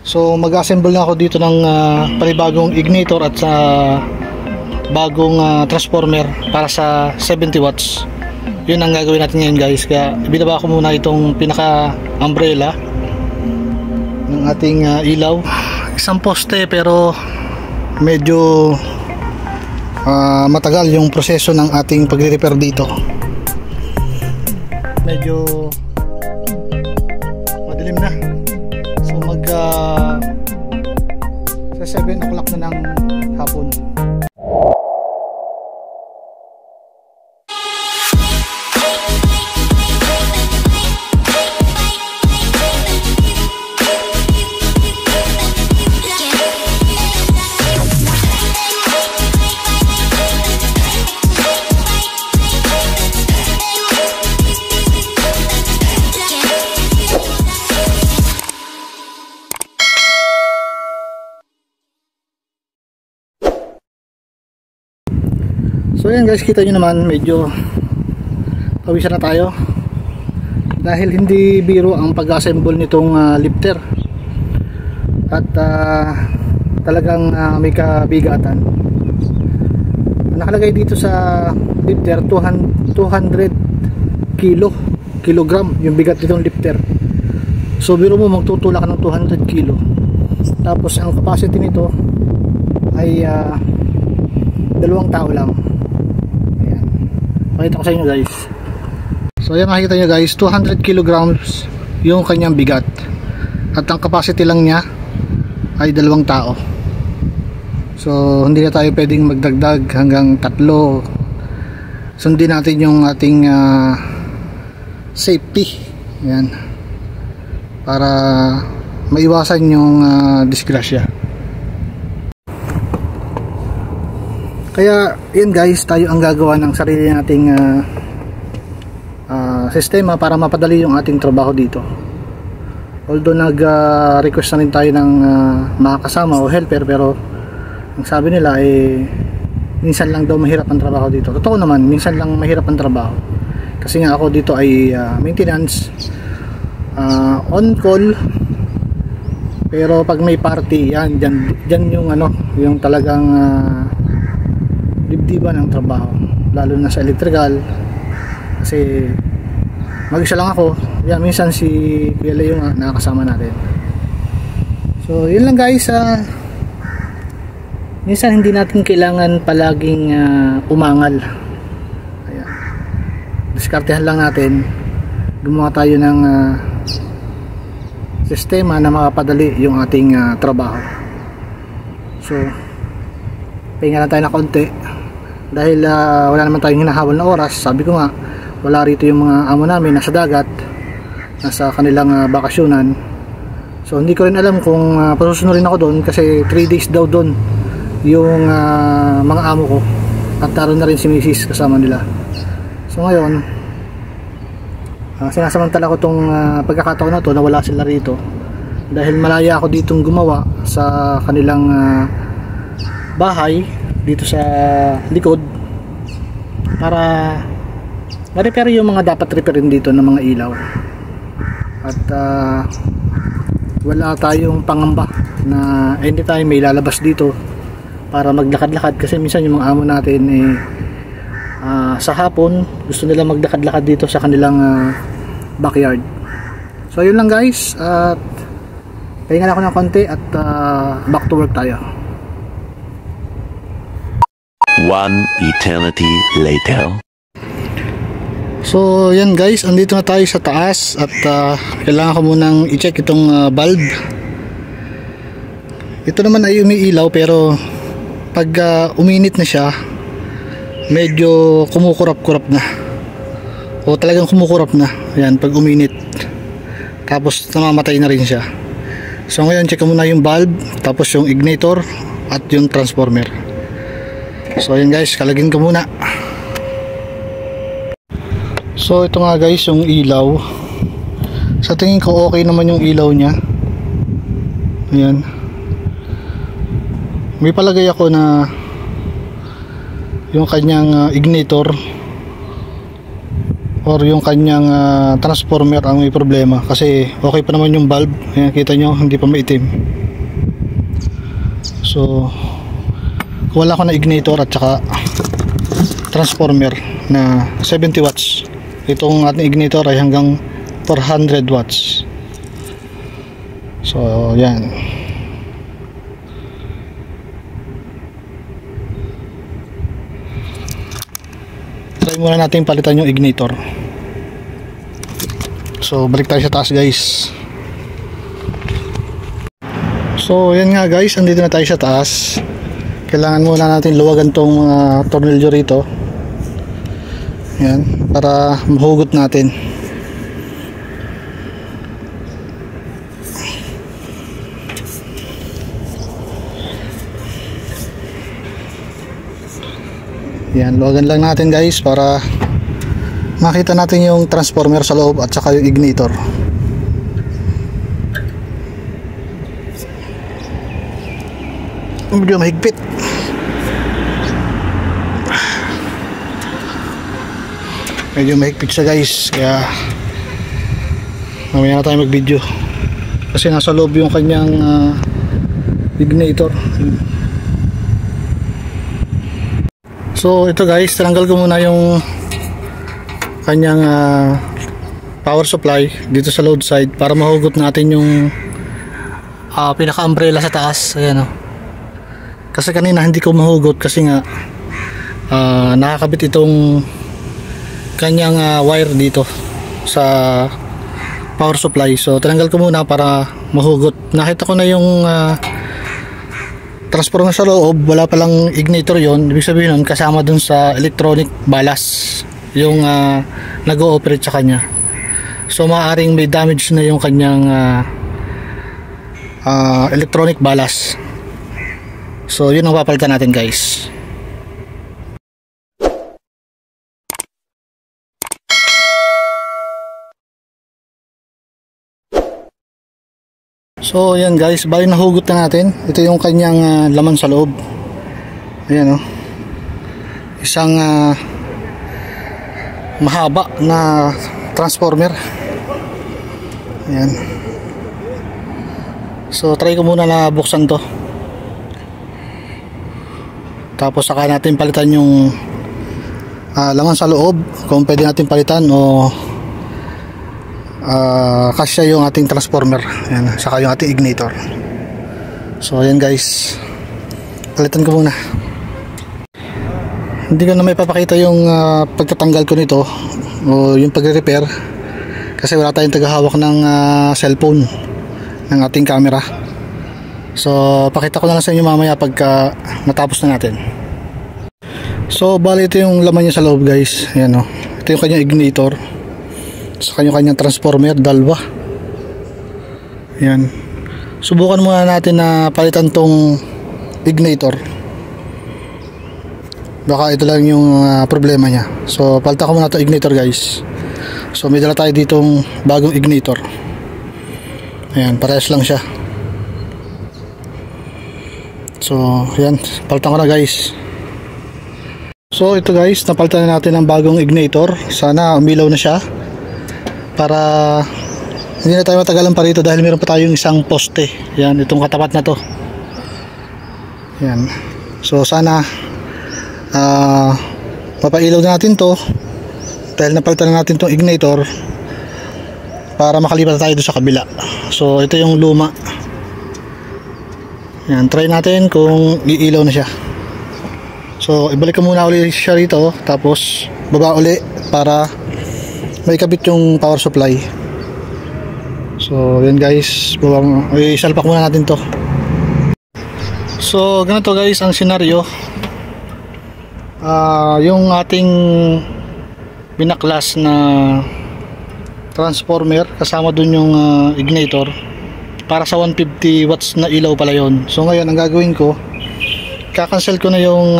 So mag-assemble na ako dito ng panibagong ignitor at sa bagong transformer para sa 70 watts. Yun ang gagawin natin ngayon guys. Kaya ibinaba ko muna itong pinaka umbrella ng ating ilaw. Isang poste pero medyo matagal yung proseso ng ating pagre-repair dito. Medyo madilim na. So sa 7 o'clock na ng hapon. So yan guys, kita nyo naman medyo pawisan na tayo dahil hindi biro ang pag-assemble nitong lifter at talagang may kabigatan. Nakalagay dito sa lifter 200 kilogram yung bigat nitong lifter. So biro mo magtutulak ka ng 200 kilo, tapos ang capacity nito ay 2 tao lang. Pakita ko sa inyo guys. So ayan, makikita nyo guys, 200 kilograms yung kanyang bigat at ang capacity lang niya ay 2 tao. So hindi na tayo pwedeng magdagdag hanggang 3. Sundin natin yung ating safety. Ayan, para maiwasan yung disgrasya. Kaya yan guys, tayo ang gagawa ng sarili nating sistema para mapadali yung ating trabaho dito. Although nag-request na rin tayo ng mga kasama o helper, pero ang sabi nila minsan lang daw mahirap ang trabaho dito. Totoo naman, minsan lang mahirap ang trabaho. Kasi nga ako dito ay maintenance, on call. Pero pag may party, yan, dyan yung yung talagang dibdiba ng trabaho, lalo na sa electrical, kasi mag-isa lang ako. Yan, minsan si Kuya Leo yung nakakasama natin. So yun lang guys, minsan hindi natin kailangan palaging umangal. Ayan, diskartehan lang natin, gumawa tayo ng sistema na makapadali yung ating trabaho. So pahinga lang tayo na konti dahil wala naman tayong hinahabol na oras. Sabi ko nga, wala rito yung mga amo namin, nasa dagat, nasa kanilang bakasyonan. So hindi ko rin alam kung pasusunod ako doon, kasi 3 days daw doon yung mga amo ko, at taron na rin si Mrs. kasama nila. So ngayon sinasamantala ko tong pagkakataon na to na wala sila rito, dahil malaya ako ditong gumawa sa kanilang bahay dito sa likod, para ma-repair yung mga dapat repairin dito ng mga ilaw. At wala tayong pangamba na anytime may lalabas dito para maglakad-lakad, kasi minsan yung mga amo natin sa hapon gusto nila maglakad-lakad dito sa kanilang backyard. So yun lang guys, at pahinga na ako ng konti at back to work tayo. One eternity later. So yan guys, andito na tayo sa taas at kailangan ko munang i-check itong bulb. Ito naman ay umiilaw, pero pag uminit na siya, medyo kumukurap-kurap na, o talagang kumukurap na. Yan, pag uminit, tapos namamatay na rin siya. So ngayon check ko muna yung bulb, tapos yung ignitor at yung transformer. So ayan guys, kalagin ko muna. So ito nga guys yung ilaw. Sa tingin ko okay naman yung ilaw niya. Ayan, may palagay ako na yung kanyang ignitor or yung kanyang transformer ang may problema, kasi okay pa naman yung bulb. Ayan, kita nyo, hindi pa maitim. So wala ko na ignitor at saka transformer na 70 watts. Itong ating ignitor ay hanggang 400 watts. So yan. Try muna natin palitan yung ignitor. So balik tayo sa taas, guys. So yan nga, guys, andito na tayo sa taas. Kailangan muna natin luwagan tong tornilyo rito. Yan, para mahugot natin. Yan, luwagan lang natin, guys, para makita natin yung transformer sa loob at saka yung ignitor. Medyo mahigpit. Medyo mahigpit siya, guys, kaya mamaya na tayo mag video kasi nasa loob yung kanyang ignitor. So ito, guys, tinanggal ko muna yung kanyang power supply dito sa load side para mahugot natin yung pinaka umbrella sa taas. Ayan, kasi kanina hindi ko mahugot kasi nga nakakabit itong kanyang wire dito sa power supply. So tinanggal ko muna para mahugot. Nakita ko na yung transformer sa loob, wala palang ignitor yon. Ibig sabihin nun, kasama dun sa electronic balas yung nag-ooperate sa kanya. So maaaring may damage na yung kanyang electronic balas. So yun ang papalitan natin, guys. So yan, guys, bali nahugot na natin. Ito yung kanyang laman sa loob. Ayan, isang mahaba na transformer. Ayan. So try ko muna na buksan to, tapos saka natin palitan yung laman sa loob, kung pwede natin palitan o kasya yung ating transformer. Ayan, saka yung ating ignitor. So ayan, guys, palitan ko muna. Hindi ko na may papakita yung pagtatanggal ko nito o yung pagre-repair kasi wala tayong tagahawak ng cellphone ng ating camera. So pakita ko na lang sa inyo mamaya pagka natapos na natin. So bali ito yung laman niya sa loob, guys. Ayan, ito yung kanyang ignitor sa kanyang transformer, dalawa. Ayan. Subukan muna natin na palitan tong ignitor. Baka ito lang yung problema niya. So palitan ko muna itong ignitor, guys. So may dala tayo ditong bagong ignitor. Ayan, parehas lang siya. So ayan, palitan ko na, guys. So ito, guys, napalitan na natin ang bagong ignitor. Sana umilaw na siya para hindi na tayo matagalan pa rito dahil meron pa tayong isang poste. Yan, itong katapat na to. Yan. So sana mapailaw na natin to dahil napalitan na natin tong ignitor para makalipat tayo doon sa kabila. So ito yung luma. Yan, try natin kung iilaw na siya. So ibalik ko muna ulit siya rito, tapos baba uli para may kabit yung power supply. So yan, guys, isalpak muna natin to. So ganito, guys, ang senaryo. Yung ating binaklas na transformer, kasama dun yung ignitor, para sa 150 watts na ilaw pala yon. So ngayon ang gagawin ko, kakancel ko na yung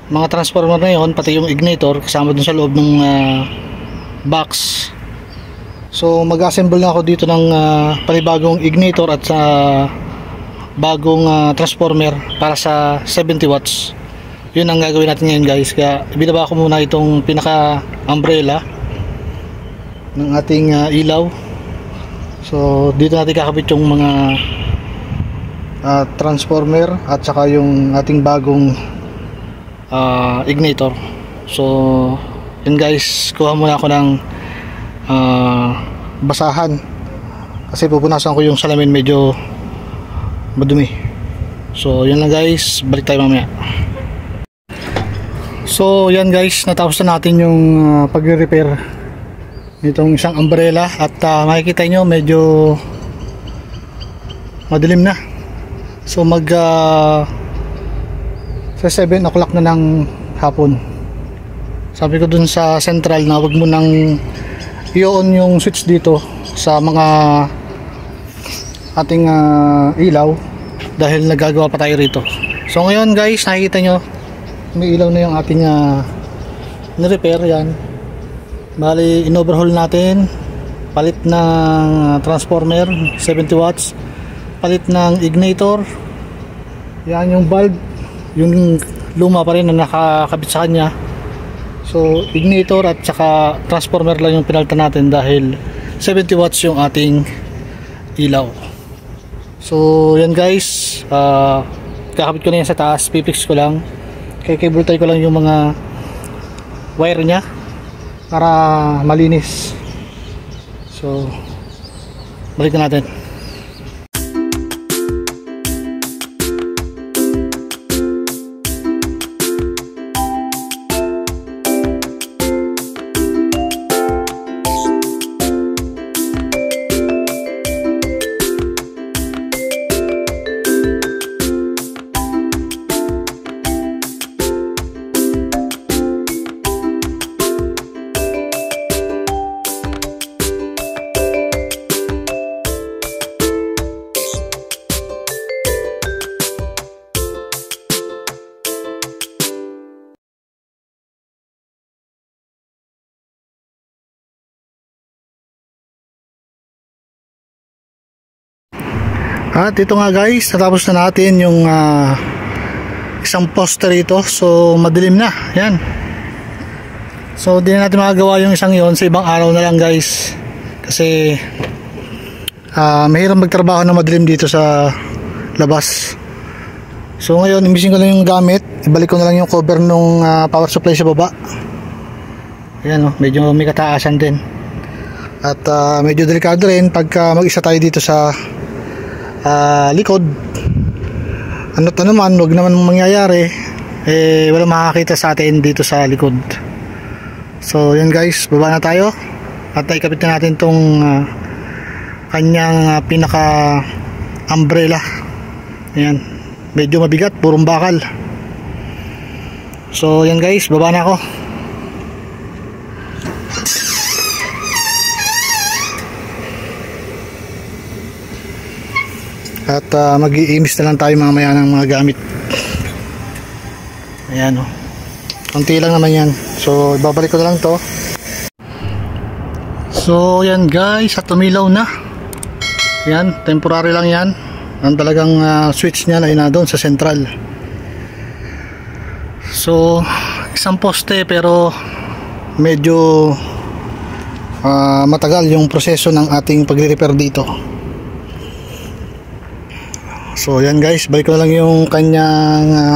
mga transformer na yon, pati yung ignitor kasama dun sa loob ng box. So mag-assemble na ako dito ng panibagong ignitor at bagong transformer para sa 70 watts. yun ang gagawin natin ngayon guys. Kaya ibinaba ko muna itong pinaka umbrella ng ating ilaw. So dito natin kakabit yung mga transformer at saka yung ating bagong ignitor. So yun guys, kuha muna ako ng basahan kasi pupunasan ko yung salamin, medyo madumi. So yun lang guys, balik tayo mamaya. So yan guys, natapos na natin yung pagre-repair nitong isang umbrella at makikita nyo medyo madilim na. So sa 7 o'clock na ng hapon. Sabi ko dun sa central na wag mo nang i-on yung switch dito sa mga ating ilaw dahil nagagawa pa tayo rito. So ngayon guys, nakikita nyo may ilaw na yung ating ni-repair. Yan, bali in-overhaul natin, palit ng transformer 70 watts, palit ng ignitor. Yan yung bulb, yung luma pa rin na nakakabit sa kanya. So ignitor at saka transformer lang yung pinalitan natin dahil 70 watts yung ating ilaw. So yan guys, kakabit ko na yan sa taas, pipix ko lang, kay cable tie ko lang yung mga wire nya para malinis. So balik na natin. At ito nga guys, natapos na natin yung isang poster ito. So madilim na, yan. So di na natin magagawa yung isang yon, sa ibang araw na lang guys. Kasi mahirap magtrabaho na madilim dito sa labas. So ngayon, imisin ko lang yung gamit, ibalik ko na lang yung cover nung power supply sa baba. Ayan, medyo may kataasan din. At medyo delikado rin pagka mag-isa tayo dito sa likod. Ano't naman, huwag naman mangyayari, wala makakita sa atin dito sa likod. So yan guys, baba na tayo at ikabit na natin tong kanyang pinaka umbrella. Ayan, medyo mabigat, purong bakal. So yan guys, baba na ako. At mag-i-imis na lang tayo mamaya ng mga gamit. Ayan o, konti lang naman yan. So ibabalik ko na lang to. So yan guys, at tumilaw na. Yan, temporary lang yan. Ang talagang switch niya na doon sa central. So isang poste, pero medyo matagal yung proseso ng ating pagre-repair dito. So yan guys, balik ko lang yung kanyang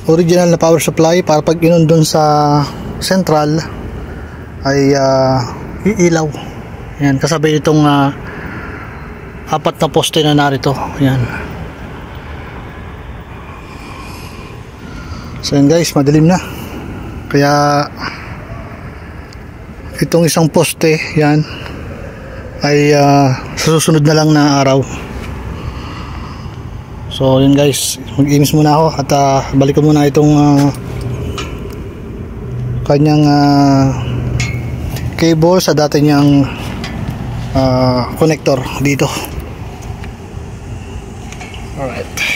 original na power supply para pag inon dun sa central ay iilaw. Yan, kasabay itong 4 na poste na narito. Yan. So yan guys, madilim na. Kaya itong isang poste, yan, ay sa susunod na lang na araw. So yun guys, mag-inis muna ako at balik ko muna itong kanyang cable sa dati niyang connector dito. Alright.